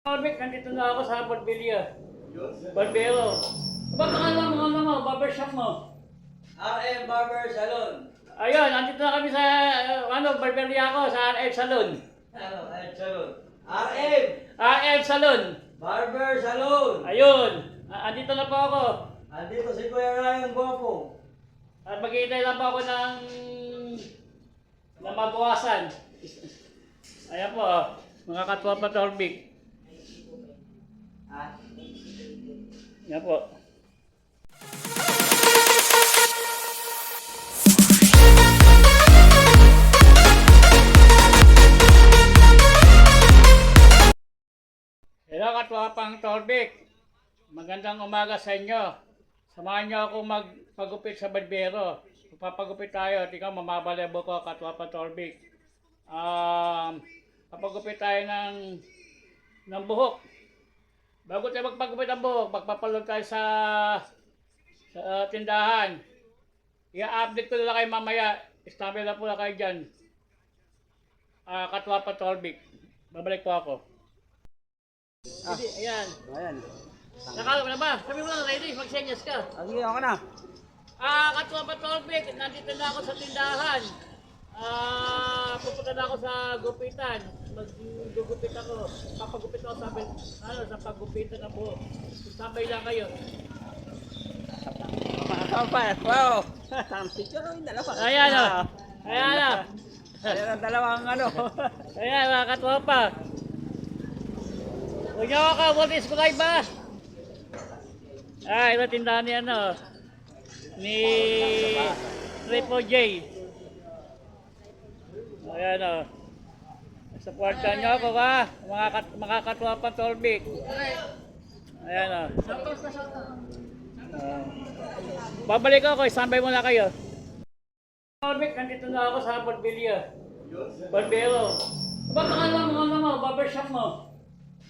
Mick, nandito na ako sa Barberia. Barbero. Ba't mga barbershop mo? RM Barber Salon. Ayun, nandito na kami sa, barberia ko, sa RM Salon. Ano? Salon. RM RM Salon. Barber Salon. Ayun, andito na po ako. Andito si Kuya Ryan Guapo. At maghihintay lang po ako ng mabawasan. Ayan po, mga katwa pa Torbik. Ha? Ayan po. Hello katwa pang Torbik. Magandang umaga sa inyo. Samahan niyo ako magpagupit sa barbero. Papagupit tayo. Tingnan, mamabalebo ko katwa pang Torbik. Papagupit tayo ng buhok. Bago tayo magpagupit ng buhok, magpapalog tayo sa tindahan. I-update ko na lang kayo mamaya. Stamp na po na kayo dyan. Katwa pang Torbik. Babalik po ako. Hindi, ayan. Ayan. Nakalo ka na ba? Sabi mo lang, ready, mag-senyas ka. Sige, ako na. Katwa pa Torbik, nandito na ako sa tindahan. Pupunta na ako sa gupitan. Maggugupit ako. Papagupit ako sa paggupitan ng buhok. Sabay lang kayo. Wow! Picture yung dalawa. Ayan o. Ayan o. Ayan ang dalawang ano. Ayan, mga katwa pa. Huwag niyo ako ka-subscribe ba? Ito tindahan ni ni Triple J. Ayan o. Supportan niyo ako ka, mga katwa pa Torbik. Ayan o. Babalik ako, isambay muna kayo. Torbik, nandito na ako sa Barberia. Barbero. Ba't mga barbershop mo?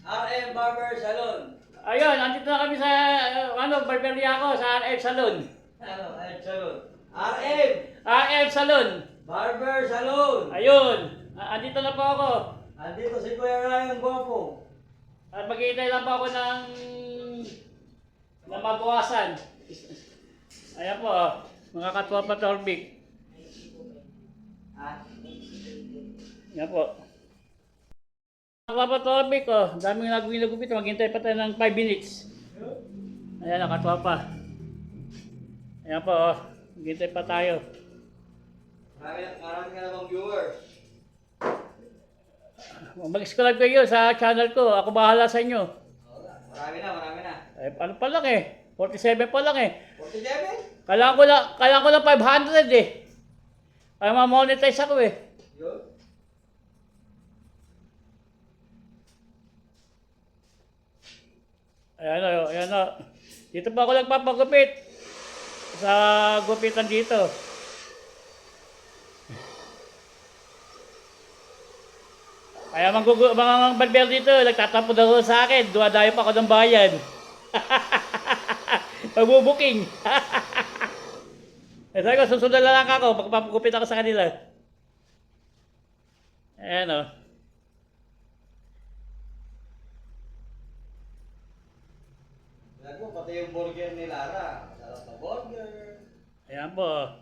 RM Barber Salon. Ayun, nandito na kami sa, barberia ko, sa RM Salon. Ano? Salon. RM RM Salon. Barber Salon. Ayun, andito na po ako. Andito si Kuya Ryan Guapo. At maghihintay lang po ako ng mabawasan. Ayan po, mga katwa pa Torbik. Ha? Ayan po. Mga katwa pa Torbik, daming nagupit, maghintay pa tayo ng 5 minutes. Ayan, katwa pa. Ayan po, maghintay pa tayo. Marami ka namang viewers. Mag-subscribe kayo sa channel ko, ako bahala sa inyo. Marami na. Ano pa lang 47 pa lang 47? Kailangan ko lang 500 Ay ma-monetize ako Yun. Ayan o. Dito pa ako nagpapagupit. Sa gupitan dito. Kaya mga barber dito, nagtatapo daw sa akin. Duwadayo pa ako ng bayan. Magbubuking. Sabi ko, susunod na lang ako. Magpapagupit ako sa kanila. Ayan o. Lago, pati yung burger ni Lara. Sarap na burger. Ayan po.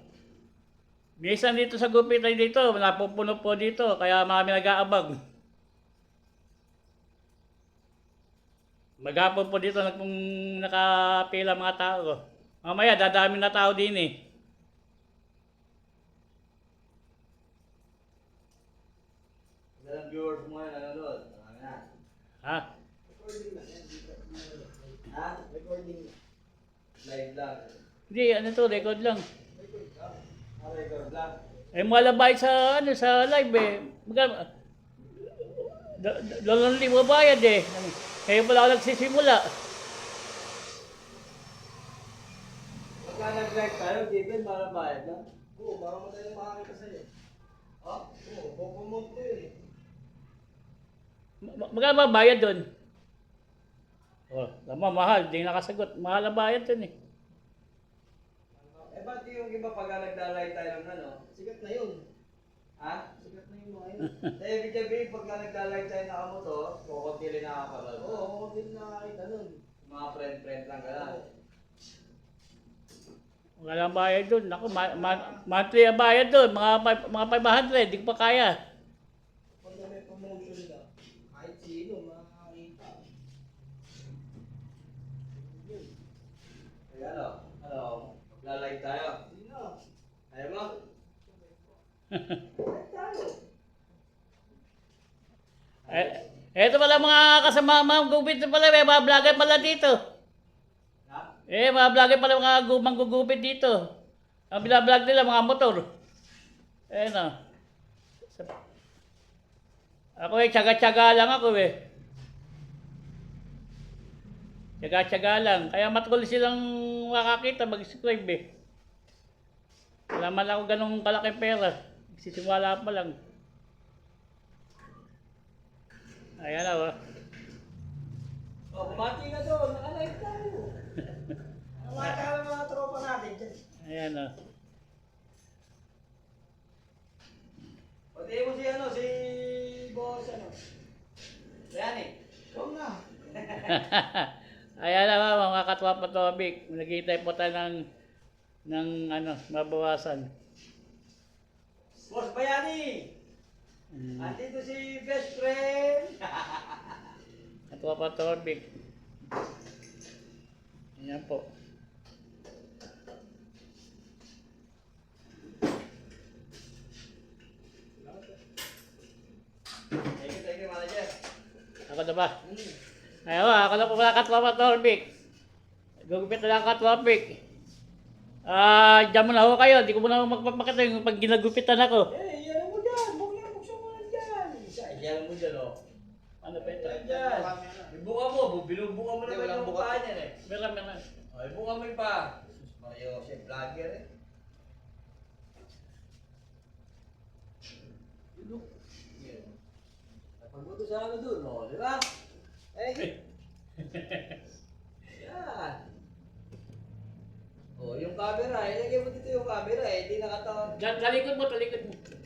Minsan dito sa gupitan dito, napupuno po dito. Kaya marami nag-aabag. Maghapon po dito kung nakapila mga tao. Mamaya, dadami na tao din Ilang viewers mo ngayon nanonood? Marami na. Ha? Ha? Recording. Live lang. Hindi, ano to, record lang. Record lang. Malabay sa live Dalawang libo bayad Kaya pala ako nagsisimula. Pagka nag-live tayo, given para bayad lang. Oo, para madaling makakita sa'yo. Ha? Oo, pupunod ko yun Magkano ba bayad doon? Tama, mahal. Hindi nakasagot. Mahal ang bayad doon ba't yung iba pagka naglalay tayo ng ano? Sikat na yun. Ha? Sikat na yung mga yun. Ibig sabihin, pagka naglalay tayo nakamoto, kukunti rin nakakapanood. din nakakita nun. Mga friend-friend lang ka lang. Walang bayad doon. Ako, monthly ang bayad doon. Mga 500, di ko pa kaya. Pag may promotion ka, kahit sino makakita. Yun. Ay, ano? Ano? Magla-live tayo? Sino? Ayaw mo? Live tayo. Eto pala mga kasama, mga gupit na pala, may mga vlogger pala dito. Ha? Mga vlogger pala mga manggugupit dito. Ang binablog nila, mga motor. Na. Ako tsaga-tsaga lang ako Tsaga-tsaga lang. Kaya matuloy silang makakita, mag-subscribe Wala man ako ganong kalaking pera. Sisimula pa lang. Ayan na Bumati ka doon. Naka-live tayo. Nakakita ka ng mga tropa natin dyan. Ayan Pati mo si boss Rani. Ikaw na. Ayan na mga katwa patobik. Naghihintay po tayo ng mabawasan. Boss Bayani. Andito si best friend. Katwa patobik. Ayan po. Thank you, manager. Ako na ba? Ayaw ako na po pala katwa patobik. Gugupit na lang katwa patobik. Diyan mo na ako kayo. Di ko muna magpapakita yung pag ginagupitan ako. Yan mo dyan. Buksan mo na dyan. Yan mo dyan, Ano pa ito? Dyan. Ibuka mo. Binubuka mo naman yung paa niyan Meron. Ibuka mo yung paa. Mario, siya vlogger Look. Napagbuto sa ano dun, di ba? Yan. Yung camera, ilagay mo dito yung camera hindi nakataon.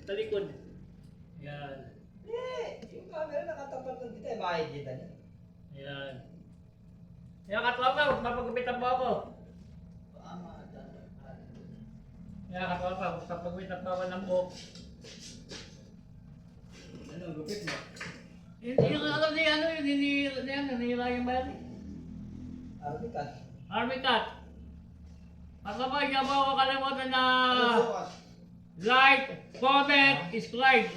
Talikod. Yan. Yung camera nakatapat lang dito, makikita niya. Yan. Yan katwa pa, mapagupitan po ako. Yan katwa pa, mapagupitan pa ako ng buhok. Ano, gupit mo? Yung alam ni nila yung bayari. Army cut. Kasabay niya po ako kalimutan na like, comment, subscribe.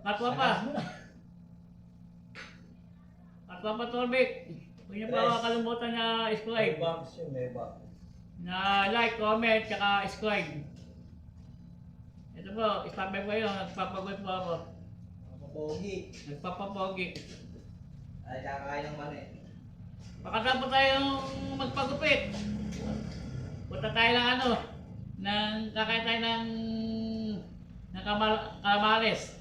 Katwa pa. Katwa pa Torbik. Huwag niyo pa ako kalimutan na subscribe. Na like, comment, tsaka subscribe. Ito po, istabay ko yun. Nagpapagoy po ako. Nagpapapogi. Ay, kakain ng mani. Pakasama po tayong magpagupit. Punta tayo kakain tayo ng calamares.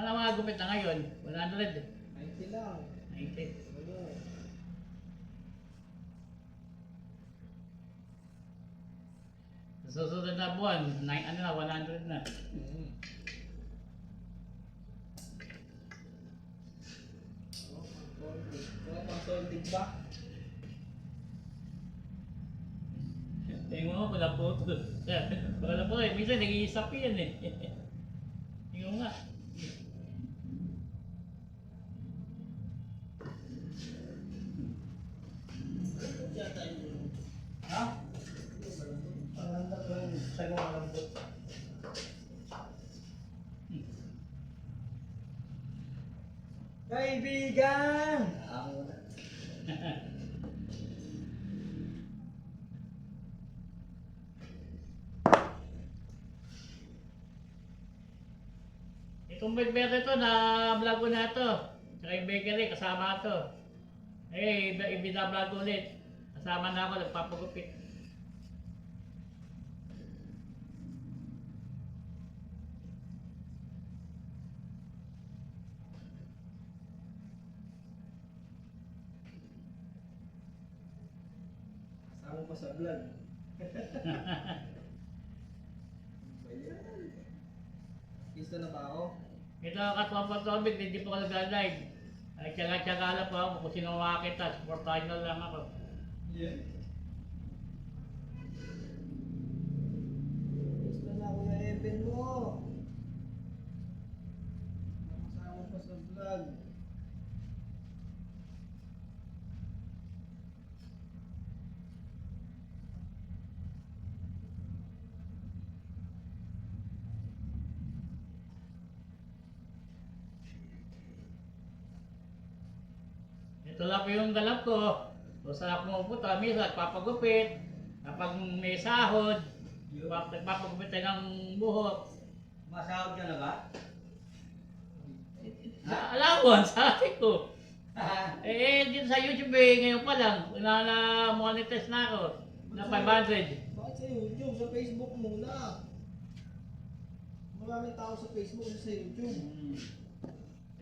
Mga gupit na ngayon, 100. 90 lang. 90. Sa susunod na buwan, 100 na. Pang-soldig ba? Tingnan mo, wala po ito. Wala po minsan nag-iisap yan Tingnan mo nga. Ha? Ang ganda ko yung sagong malambot. Kaibigan! Itong bakery to na vlog ko na to. Tsaka yung bakery kasama to. Ibinablog ulit. Kasama na ako, nagpapagupit. ako pa sa vlog. Ayan. Kista na ba ako? Ito ang katwapang topic, hindi po ka nag-live. Ay, tsaga-tsaga lang po ako kung sino makakita. Supportahan na lang ako. Yeah. Kista na ako na Evan mo. Kasama pa sa vlog. Ito lang po yung galap ko. Kung saan ako pupunta, minsan papagupit. Kapag may sahod, papagupit tayo ng buhok. Masahod ka na ba? Allowance, sabi ko. Dito sa YouTube ngayon pa lang, na-monetize na ako. Na 500. Bakit sa YouTube? Sa Facebook muna. Maraming tao sa Facebook sa YouTube.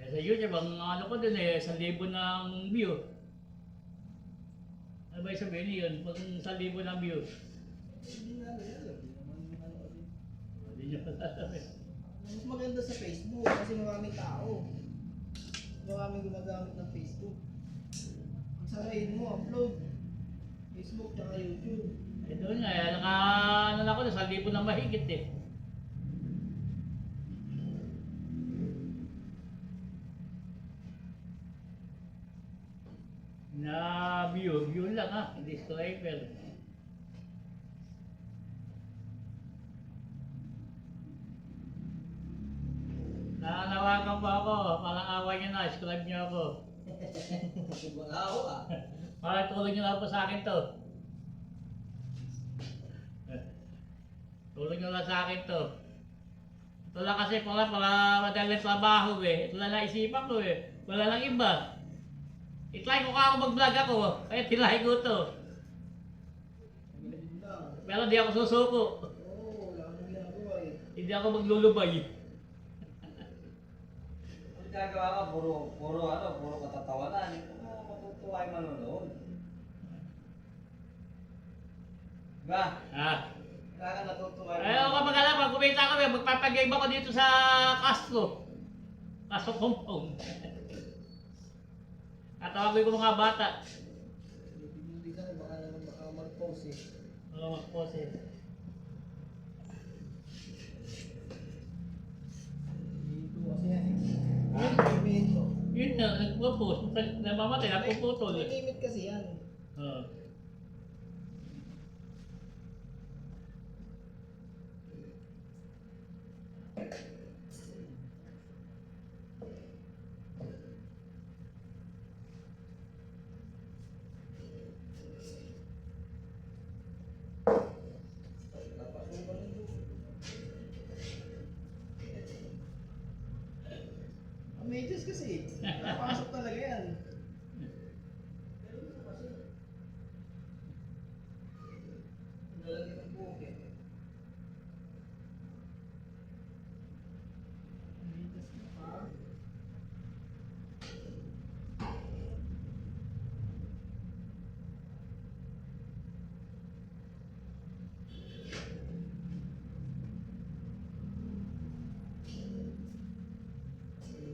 Sa YouTube, ang ano ko dun 1,000 ng view. Ano ba yung sabihin yun? Pag 1,000 ng view. Hindi na alam. Hindi naman ano din. Hindi nyo masasabi. Mas maganda sa Facebook kasi maraming tao. Maraming gumagamit ng Facebook. Ang sarayin mo, upload. Facebook tsaka YouTube. Ito nga, ano na ako, 1,000 na mahigit eh. Na view lang ha, hindi subscriber. Nanawagan pa ako, parang awa niyo na, subscribe niyo ako. Wala ako ah. Parang tulong niyo na po sa akin to. Tulong niyo na sa akin to. Ito lang kasi para madaling trabaho eh. Ito lang naisipan ko eh. Wala lang iba. I-try ko ka ako mag-vlog ako, kaya tinry ko to. Ganun lang. Pero di ako susuko. Oo, wala nang ginagawa eh. Hindi ako maglulubay. Ang gagawa ka, puro katatawanan. Matutuwa yung manonood. Diba? Ah. Kaya ka natutuwa Ayaw ko mag-alap, pag kumita kami, magpapag-game ako dito sa Castro. Castro compound. Tatawagin ko mga bata. Hindi ka, baka mag-pause eh. Oo, mag-pause eh. Dito kasi yan eh. Limito. Yun na, nagpo-post. Namamatay, napuputol. May limit kasi yan. Oo. Medyas kasi. Napasok talaga yan. Lalagyan ng buhok eh. Medyas na pa.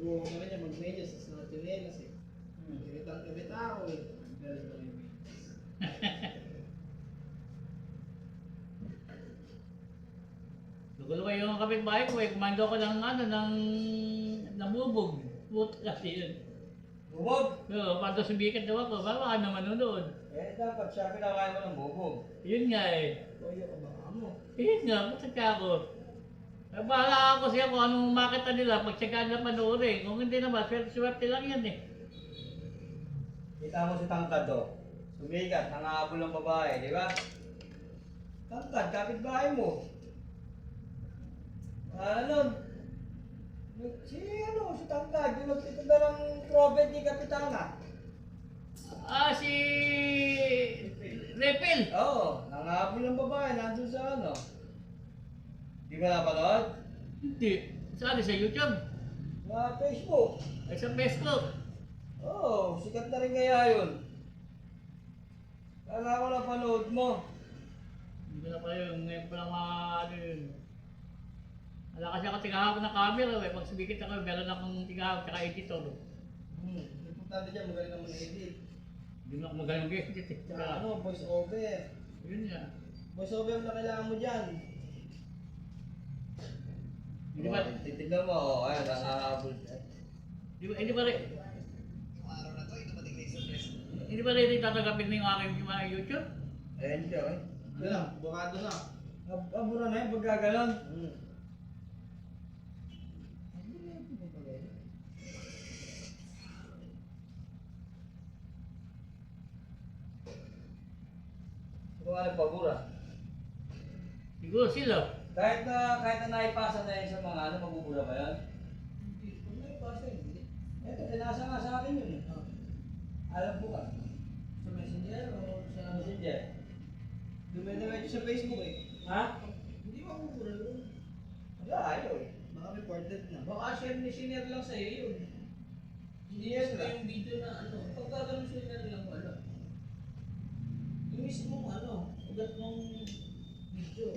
Buhok na rin mag-medyas sa natinelas eh. Iritang-irit ako eh. Galing na rin medyas. Lugaluwa yung kapitbahay ko eh. Kumando ko ng ano, ng bubog. Puto kasi yun. Bubog? Oo, pando sumikat daw ako. Baka kami manonood. Eh, dapat siya pinakain mo ng bubog. Yun nga eh. Toyo ka baka mo. Yun nga, ba't ka ako? Bahala ako siya kung anong makita nila, pagtsagaan na panoorin. Kung hindi naman, swerte lang yan eh. Kita mo si Tangkad oh. Sumikat, nangahabol ng babae, di ba? Tangkad, kapitbahay mo. Ano? Si Tangkad, yung nagtitinda ng probet ni Kapitana. Si Repel. Oo, nangahabol ng babae, nandun sa ano. Di ba napanood? Hindi. Saan? Sa YouTube? Sa Facebook. Ay sa Facebook. Oo, sikat na rin kaya yun. Kala ko na panood mo. Hindi ko na pala yun. Ngayon pa lang mga ano yun. Wala kasi ako tigahawak ng camera eh. Pag sumikit ako, meron akong tigahawak tsaka editor. Importante dyan, magaling naman edit. Hindi mo ako magaling edit eh. Tsaka ano, voice over. Yun nga. Voice over na kailangan mo dyan. Hindi ba? Titignan mo, ayan, nakahabol. Hindi ba rin? Hindi ba rin tatanggapin na yung aking mga YouTube? Ayan siya, eh. Ano lang, bukado na. Abura na yan, pag gagalan. Kung ano pabura? Siguro sila. Kahit na naipasa na yan sa mga ano, mabubura ba yan? Hindi, kung naipasa hindi. Eto, tinasa nga sa akin yun. Alam ko ka. Sa Messenger o sa Messenger? Dumidiretso sa Facebook eh. Ha? Hindi mabubura yun. Wala, ayaw eh. Baka reported na. Baka share lang sa'yo yun. Hindi yan na yung video na ano. Pagkaganon share lang wala. Yung mismong ano, ugat ng video.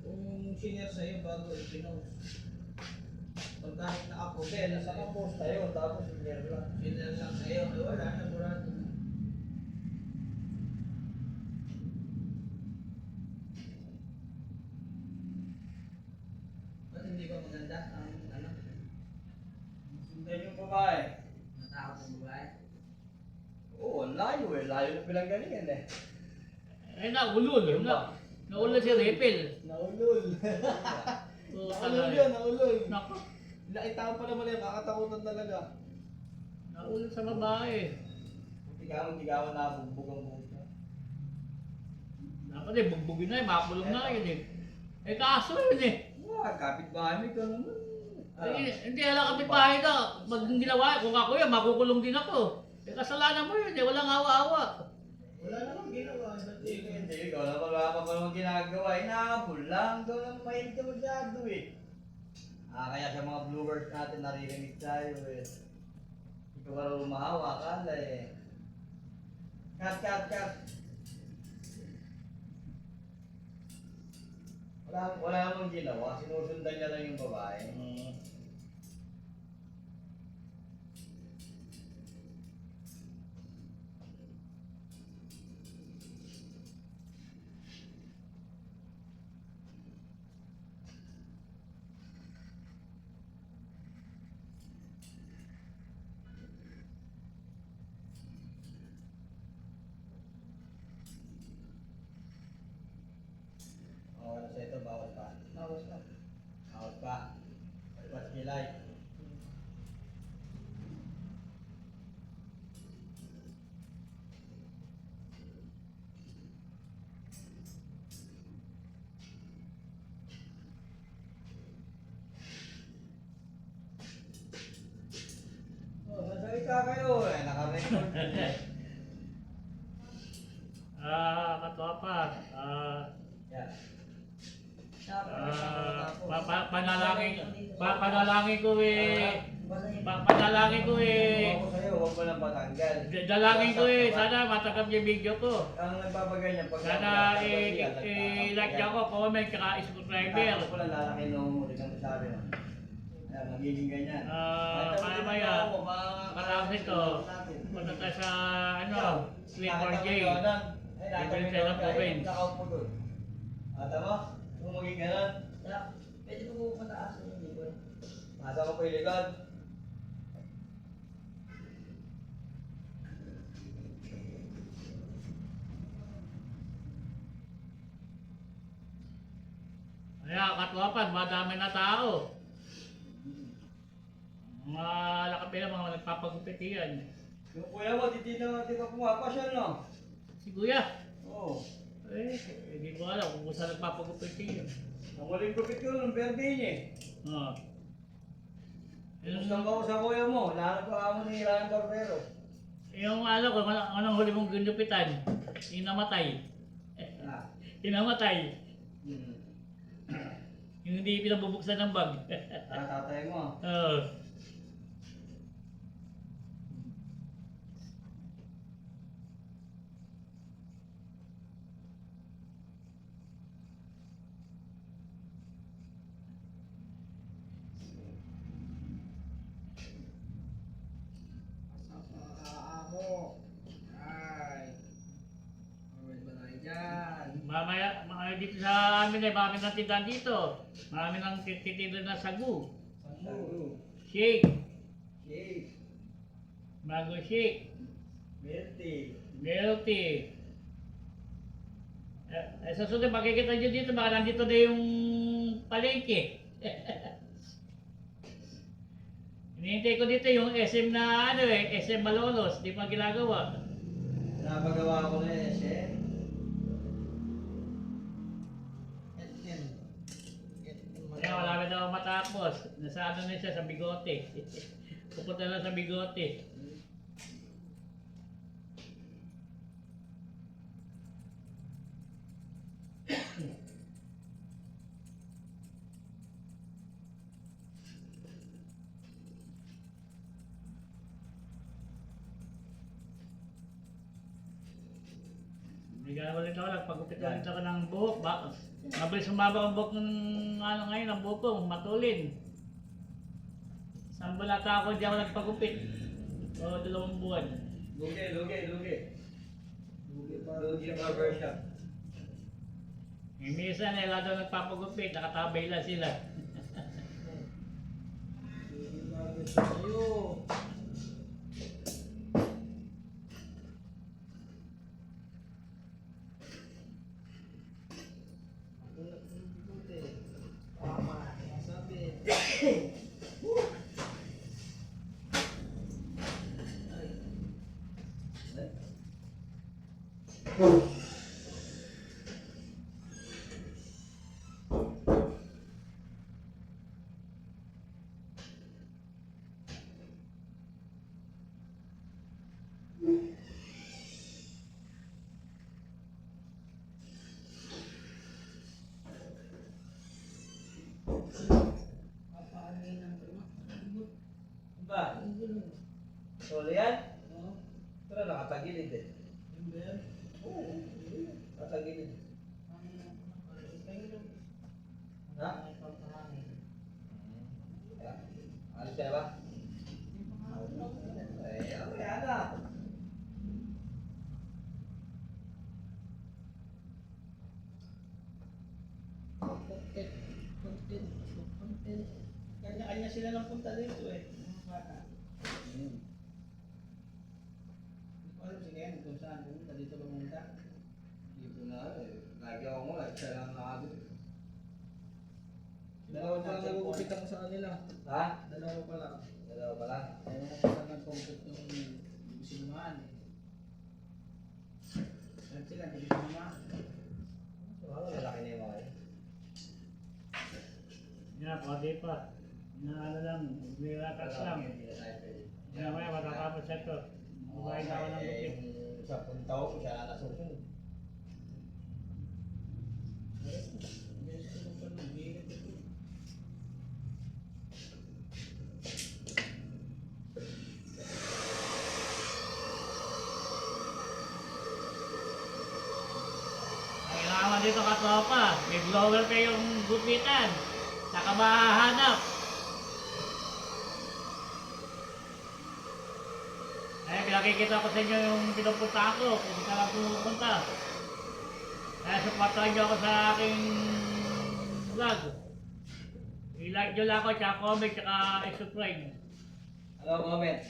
Kung senior sa'yo bago i-pinost. Pag kahit naka-post, nasa naka-post tayo, tapos senior lang. Senior lang sa'yo, ay wala na, burado na. Ba't hindi ba maganda ang ano? Sundan yung babae. Matakot ang babae? Oo, ang layo eh. Layo na pinanggalingan eh. Eh, naulol. Naulol si Repel. Naulol. So, Naulol yun, naulol. Nako. Nakita pa naman yan, kakatakutan talaga. Naulol sa babae. Tigawan na, bugbog ang buhok na. Dapat eh, bugbugin na eh, makulong na yun eh. Eh, kaso yun eh. Kapit-bahay ka naman. Hindi, alam kapit-bahay ka. Pag ginawa, kung ako yan, makukulong din ako. Eh, kasalanan mo yun eh, walang awa-awa. Wala namang ginawa. Hindi, ikaw naman wala pa naman ginagawa. Inahabol lang. Ikaw naman mahilig ka masyado eh. Kaya sa mga viewers natin naririnig tayo eh. Ikaw wala lumahawa, akala eh. Cut. Wala namang ginawa. Sinusundan niya lang yung babae. Bawal sa ito, bawal pa. Bawal pa. Mas kilay. Sasalita kayo eh, naka-record. Katopa. Yan. Panalangin ko eh. Panalangin ko eh. Ako sa'yo, huwag mo lang patanggal. Dalangin ko eh. Sana matagap yung video ko. Ang nagbabagay niya pag... Sana i-like niyo ako, comment, tsaka subscriber. Ako lang lalaki nung ulit ang sabi mo. Ayan, magiging ganyan. Mamaya, marami ito. Punta tayo sa, Clifford J. Different side of province. Nakaupo doon. Ata mo? Kung maging ganon. Pwede mo mataas yung likod. Masa ko po yung likod. Kaya katwapan, madami na tao. Mga lakapila, mga nagpapagupit yan. Yung kuya mo, di ka pumapasyon, no? Si Kuya. Oo. Hindi ko alam kung saan nagpapagupit yan. Ang huling gupit ko nung birthday niya eh. Gusto mo sa kuya mo, lahat ko mo ni Ryan Barbero. Yung kung anong huli mong ginupitan, yung namatay. Yung namatay. Yung hindi pinabubuksan ng bag. Tatay mo. Oo. marami nang tindahan dito. Marami nang titinda na sagu. Sagu. Shake, Shake. mango shake, Milty. milk tea. Sa susunod makikita nyo dito, baka nandito na yung palengke. Hinihintay ko dito yung SM na SM Malolos, di pa ginagawa. Napagawa ko na yun, chef. Kaya wala na ako matapos. Nasa ano na siya, sa bigote. Pupunta na sa bigote. Bigyan ulit ako, nagpagupit ulit ako ng buhok. Mabilis sumaba ang buhok ng ano ngayon, ang buhok ko, matulin. Isang buwan ata ako, di ako nagpagupit. O, 2 buwan. Lugi. Lugi barbershop. Minsan, wala daw nagpapagupit, nakatabay lang sila. Sa'yo. Ba? Solo yan? Pero nakatagilid eh. Oo. Nakatagilid. Ha? Alis ka na ba? Eh, okay na. Kanya-kanya sila ng punta dito eh. Hindi ko alam si Ken kung saan pumunta dito pumunta. Dito na eh. Lagi ako mo, isa lang nakabit. Dalawa pa lang nagugupit ako sa kanila. Ha? Dalawa pa lang. Dalawa pa lang? Dalawa pa lang nagugupit yung sinumaan eh. Saan sila? Hindi sinumaan. Ano, lalaki na yung mga eh. Yan, pwede pa. Na ano lang, relax lang. Yan, maya matatapos ito. Kumain ako ng gupit. Sa puntaw ko siya nasusunod. Kailangan dito katropa, may blower kayong gupitan. Saka mahahanap. Eh, pinakikita ko sa inyo yung pinupunta ko, kung saan lang pupunta. Kaya supportahan nyo ako sa aking vlog. I-like nyo lang ako, tsaka comment, tsaka i-subscribe. Ano comment?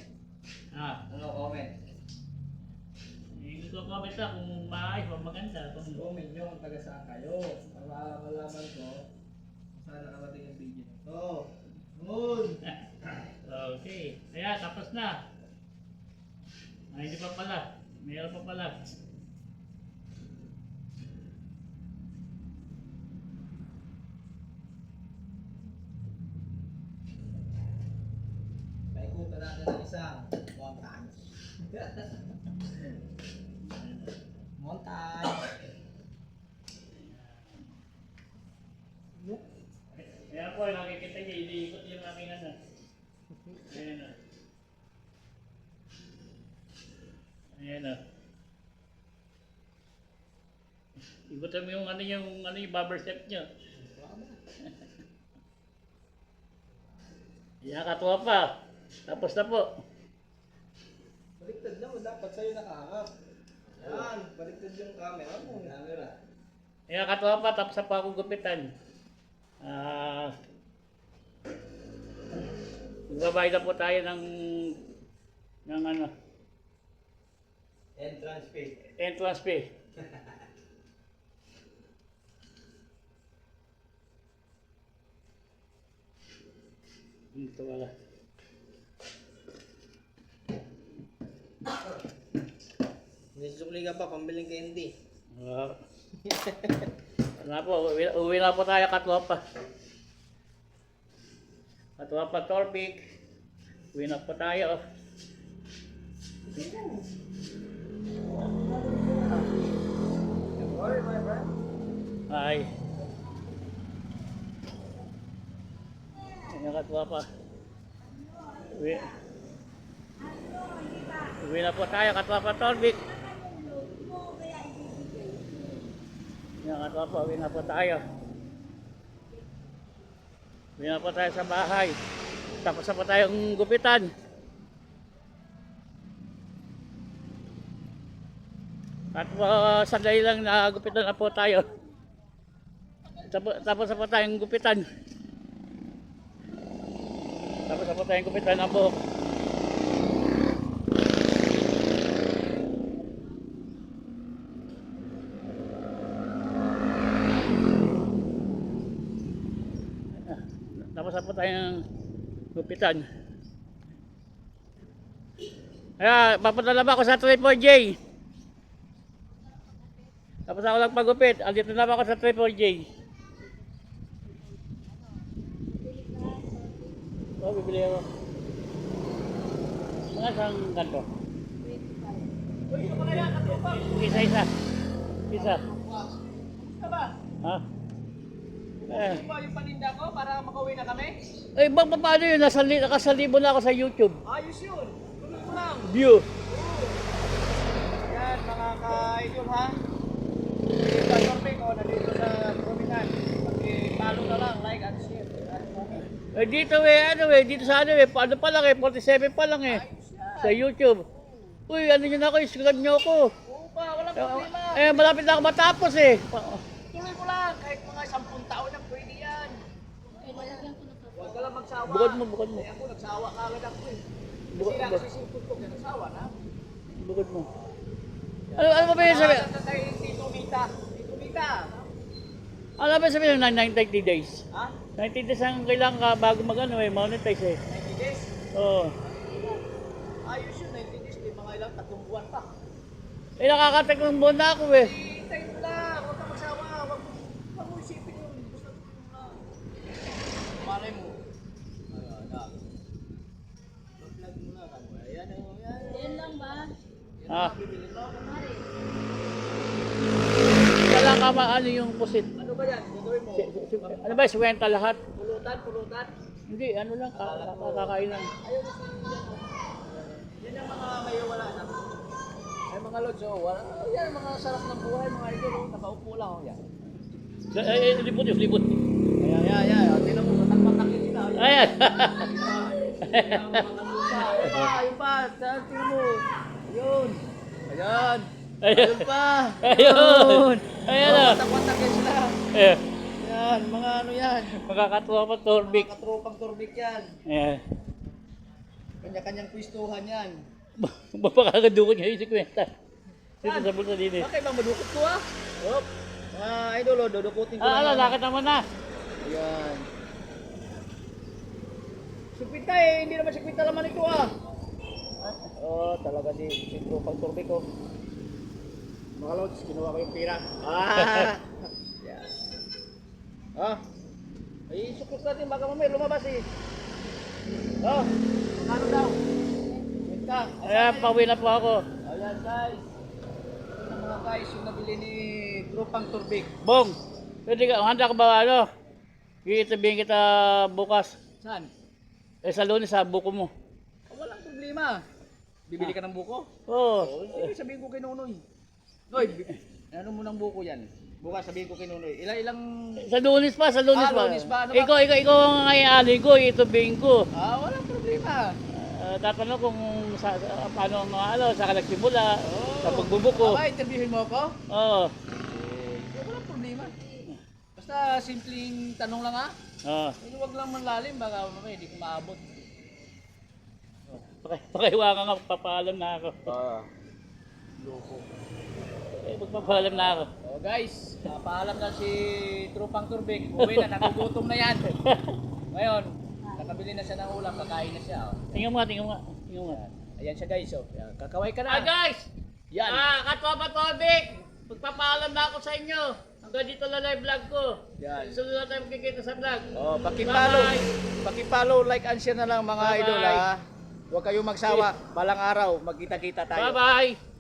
Ano comment? Hindi ko comment na kung maayos o maganda. Comment nyo kung taga saan kayo. Para malaman ko kung saan nakarating yung video nito. Good! Okay, kaya tapos na. Ay, hindi pa pala. Mayroon pa pala. Paikutan natin ang isang montage. Montage! Kaya po, nakikita niyo, iniikot yung aking ano. Ayan o. Ayan o. Ikutan mo yung yung barber shop niyo. Ayan, katuwa pa. Tapos na po. Baliktad naman, dapat sa'yo nakaharap. Yan, baliktad yung camera mo. Camera. Ayan katropa, tapos na po akong gupitan. Magbabayad na po tayo ng ano, Entrance fee. entrance fee. Ito wala. May sukli ka pa, pambiling candy. Wala po, uwi na po tayo katropa. Katropa Torpik. Uwi na po tayo. Sorry, my friend. Ay. Ayan katropa. Uwi na po tayo katropa Torpik. Ayan katropa, uwi na po tayo. Uwi na po tayo sa bahay. Tapos na po tayong gupitan. At sandali lang na gupitan na po tayo. Tapos na po tayong gupitan. Tapos na po tayong gupitan na po. Tapos na po tayong gupitan. Kaya papadala ba ako sa 34J? Tapos ako lang pagupit. Andito na ba ako sa 34J? Oh, bibili ako. Mga isang ganto. Isa. Isa. Ha? Hindi ba yung paninda ko para makauwi na kami? Eh, paano yun? Nakasalibo na ako sa YouTube. Ayos yun. Tuloy mo lang. View. Yan, mga ka-idol ha. Pag-topic ko, nandito sa Prominent. Pag-follow na lang, like and share. Eh, dito sa paano pa lang 47 pa lang sa YouTube. Uy, ano nyo na ako, subscribe nyo ako. Oo pa, walang problema. Malapit na ako matapos Tuloy mo lang, kahit mga 10 taon na pwede yan. Huwag ka lang magsawa. Bukod mo. Ako nagsawa kagad ako Bukod Kasi mo. nagsisipot ko, nagsawa na. Bukod mo. Ano ba yung sabi? Tito Mita. Ano ba sabi ng 90 days? Ha? 90 days ang kailangan ka bago monetize 90 days? Oo. Ayos yun, 90 days. May mga ilang 3 buwan pa. Nakakatatlong buwan na ako Hintayin mo lang, huwag kang magsawa. Huwag mo isipin yun. Basta malay mo. Mag-vlog mo na. Ayan. Yan lang ba? Ah. Bibili mo. Kailangan ka ano yung pusit. Ano ba yan? Gagawin mo? Ano ba, swenta lahat? Pulutan? Hindi, ano lang, kakakain lang. Ayun na si yan ang mga may wala na. Ay mga lods, wala. Yan, mga sarap ng buhay, mga idol. Nakaupo lang. Yan. Libot yun, libot. Ayan. Tingnan mo, matak-matakin sila. Ayan. Ayun pa. Tingnan mo. Ayun. Ayun. Ayun pa. Ayun. Ayan na. Matak-matakin sila. Ayan. Yan, mga ano yan. Magkakatuwa pa, Torbik. Katropang turbik yan. Ayan. Kanya-kanyang pwistuhan yan. Mapakakadukot ngayon si Kwenta. Dito sa bulsa din Bakit bang madukot ko ah? Hop. Mga idol, dudukutin ko lakad naman na. Ayan. Sipita hindi naman sipita naman ito ah. Talaga si Tropang Turbik ko. Mga lods, kinuha ko yung pira. Yan. Ay, sukot natin, baka mamaya lumabas ano daw? Minta. Ayan, pauwi na po ako. Ayan guys. Ito na mga guys, yung nabili ni Tropang Turbik. Bong, pwede ka, handa ka ba Iitabihin kita bukas. Saan? Sa Lunes sa buko mo. Walang problema. Bibili ka ng buko? Oo. Sige, sabihin ko kay Nonoy. Noy, ano mo ng buko yan? Bukas sabihin ko kay Nonoy. Ilang... Sa Lunes pa. Lunes pa. Ano ba? Ikaw ang ngayon ko, itabihin ko. Walang problema. Tatanong kung paano sa ka nagsimula, sa pagbubuko. Interviewin mo ako? Oo. Walang problema. Basta simpleng tanong lang ha. Oo. Huwag lang manlalim, baka mamaya hindi ko maabot. Pakiwa ka nga, papaalam na ako. Loko. Magpapaalam na ako. Oh guys, paalam na si Trupang Turbik. Uwi na, nagugutom na yan. Ngayon, nakabili na siya ng ulam, kakain na siya. Oh. Tingnan mo nga, tingnan mo nga. Tingnan mo nga. Ayan siya guys, oh. Ayan, kakaway ka na. Hi guys! Yan. Katwapa Tobik! Magpapaalam na ako sa inyo. Hanggang dito na live vlog ko. Yan. Sunod na tayo magkikita sa vlog. Oh, pakipollow. Bye-bye. Pakipollow, like and share na lang mga Bye-bye. idol ha. Huwag kayong magsawa. Balang araw, magkita-kita tayo. Bye-bye!